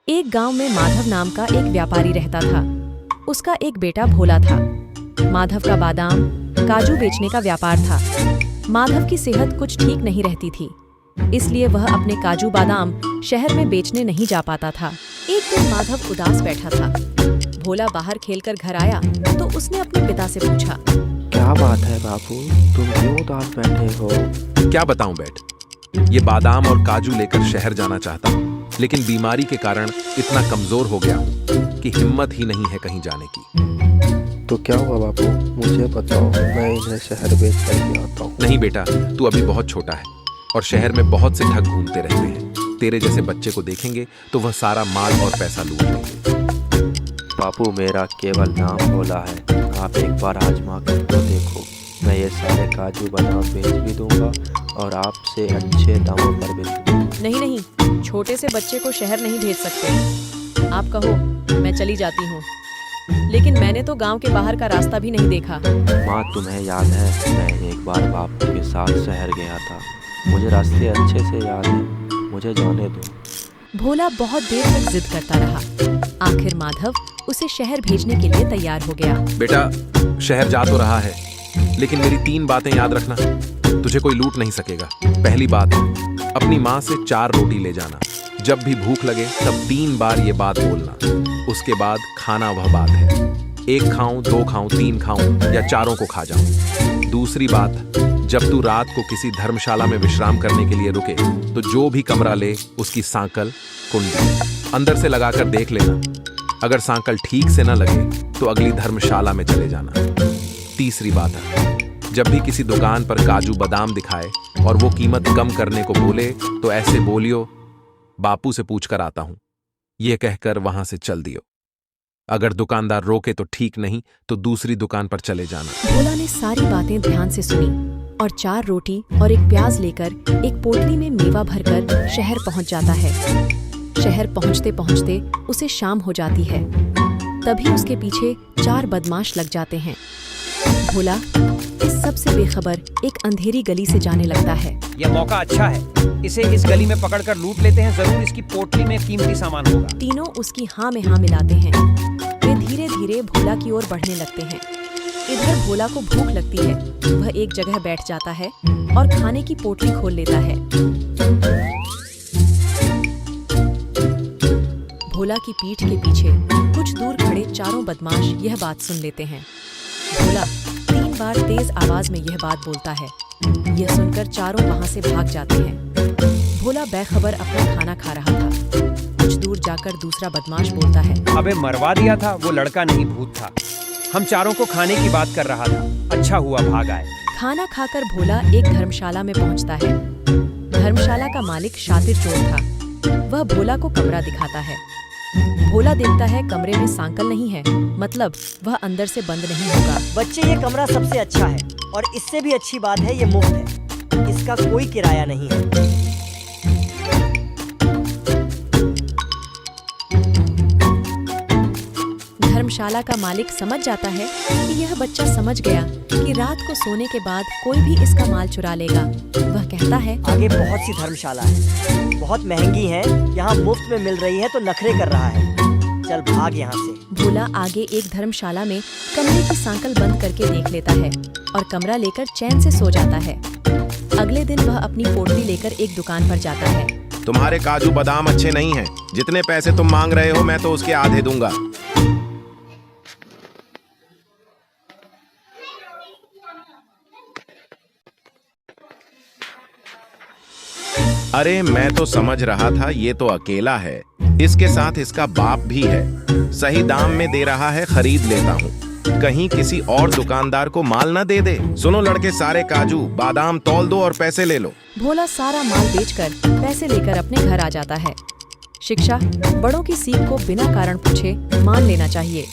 एक गांव में माधव नाम का एक व्यापारी रहता था। उसका एक बेटा भोला था। माधव का बादाम, काजू बेचने का व्यापार था। माधव की सेहत कुछ ठीक नहीं रहती थी, इसलिए वह अपने काजू बादाम शहर में बेचने नहीं जा पाता था। एक दिन माधव उदास बैठा था। भोला बाहर खेलकर घर आया तो उसने अपने पिता से पूछा, क्या बात है बापू, तुम क्यों उदास बैठे हो? क्या बताऊं बेट, ये बादाम और काजू लेकर शहर जाना चाहता हूँ, लेकिन बीमारी के कारण इतना कमजोर हो गया हूँ कि हिम्मत ही नहीं है कहीं जाने की। तो क्या हुआ बापू, मुझे बताओ, मैं इन्हें शहर बेच कर आता हूँ। नहीं बेटा, तू अभी बहुत छोटा है और शहर में बहुत से ठग घूमते रहते हैं। तेरे जैसे बच्चे को देखेंगे तो वह सारा माल और पैसा लूट लेंगे। बापू, मेरा केवल नाम भोला है, आप एक बार आजमा कर तो देखो। मैं ये सारे काजू बादाम बेच भी दूंगा और आपसे अच्छे दामों पर बेच दूंगा। नहीं नहीं, छोटे से बच्चे को शहर नहीं भेज सकते। आप कहो, मैं चली जाती हूँ, लेकिन मैंने तो गांव के बाहर का रास्ता भी नहीं देखा। माँ, तुम्हें याद है मैं एक बार बापू के साथ शहर गया था, मुझे रास्ते अच्छे से याद है, मुझे जाने दो। भोला बहुत देर तक जिद करता रहा। आखिर माधव उसे शहर भेजने के लिए तैयार हो गया। बेटा, शहर जा तो रहा है, लेकिन मेरी 3 बातें याद रखना, तुझे कोई लूट नहीं सकेगा। पहली बात, अपनी माँ से 4 रोटी ले जाना। जब भी भूख लगे तब 3 बार ये बात बोलना। उसके बाद खाना वह बात है, 1 खाऊं, 2 खाऊं, 3 खाऊं या चारों को खा जाऊं। दूसरी बात, जब तू रात को किसी धर्मशाला में विश्राम करने के लिए रुके तो जो भी कमरा ले उसकी सांकल, कुंडी अंदर से लगाकर देख लेना। अगर सांकल ठीक से न लगे तो अगली धर्मशाला में चले जाना। तीसरी बात है, जब भी किसी दुकान पर काजू बादाम दिखाए और वो कीमत कम करने को बोले तो ऐसे बोलियो, बापू से पूछ कर आता हूं, यह कहकर वहां से चल दियो। अगर दुकानदार रोके तो ठीक, नहीं तो दूसरी दुकान पर चले जाना। भोला ने सारी बातें ध्यान से सुनी और 4 रोटी और 1 प्याज लेकर एक पोटली में मेवा भरकर शहर पहुंच जाता है। शहर पहुंचते पहुंचते उसे शाम हो जाती है। तभी उसके पीछे 4 बदमाश लग जाते हैं। भोला इस सब से बेखबर एक अंधेरी गली से जाने लगता है। यह मौका अच्छा है, इसे इस गली में पकड़कर लूट लेते हैं, जरूर इसकी पोटली में कीमती सामान होगा। तीनों उसकी हाँ में हाँ मिलाते हैं। वे धीरे धीरे भोला की ओर बढ़ने लगते हैं। इधर भोला को भूख लगती है, वह एक जगह बैठ जाता है और खाने की पोटली खोल लेता है। भोला की पीठ के पीछे कुछ दूर खड़े चारों बदमाश यह बात सुन लेते हैं। भोला 3 बार तेज आवाज में यह बात बोलता है। यह सुनकर चारों वहां से भाग जाते हैं। भोला बेखबर अपना खाना खा रहा था। कुछ दूर जाकर दूसरा बदमाश बोलता है, अबे मरवा दिया था, वो लड़का नहीं भूत था। हम चारों को खाने की बात कर रहा था, अच्छा हुआ भाग आए। खाना खाकर भोला एक धर्मशाला में पहुंचता है। धर्मशाला का मालिक शातिर चोर था। वह भोला को कमरा दिखाता है। भोला देखता है कमरे में सांकल नहीं है, मतलब वह अंदर से बंद नहीं होगा। बच्चे, ये कमरा सबसे अच्छा है और इससे भी अच्छी बात है, ये मुफ्त है, इसका कोई किराया नहीं है। धर्मशाला का मालिक समझ जाता है कि यह बच्चा समझ गया कि रात को सोने के बाद कोई भी इसका माल चुरा लेगा। वह कहता है, आगे बहुत सी धर्मशाला है, बहुत महंगी है, यहाँ मुफ्त में मिल रही है तो नखरे कर रहा है, चल भाग यहाँ से। भोला आगे एक धर्मशाला में कमरे की सांकल बंद करके देख लेता है और कमरा लेकर चैन से सो जाता है। अगले दिन वह अपनी पोटली लेकर एक दुकान पर जाता है। तुम्हारे काजू बादाम अच्छे नहीं हैं, जितने पैसे तुम मांग रहे हो मैं तो उसके आधे दूंगा। अरे मैं तो समझ रहा था ये तो अकेला है, इसके साथ इसका बाप भी है। सही दाम में दे रहा है, खरीद लेता हूँ, कहीं किसी और दुकानदार को माल ना दे दे। सुनो लड़के, सारे काजू बादाम तौल दो और पैसे ले लो। भोला सारा माल बेचकर पैसे लेकर अपने घर आ जाता है। शिक्षा, बड़ों की सीख को बिना कारण पूछे मान लेना चाहिए।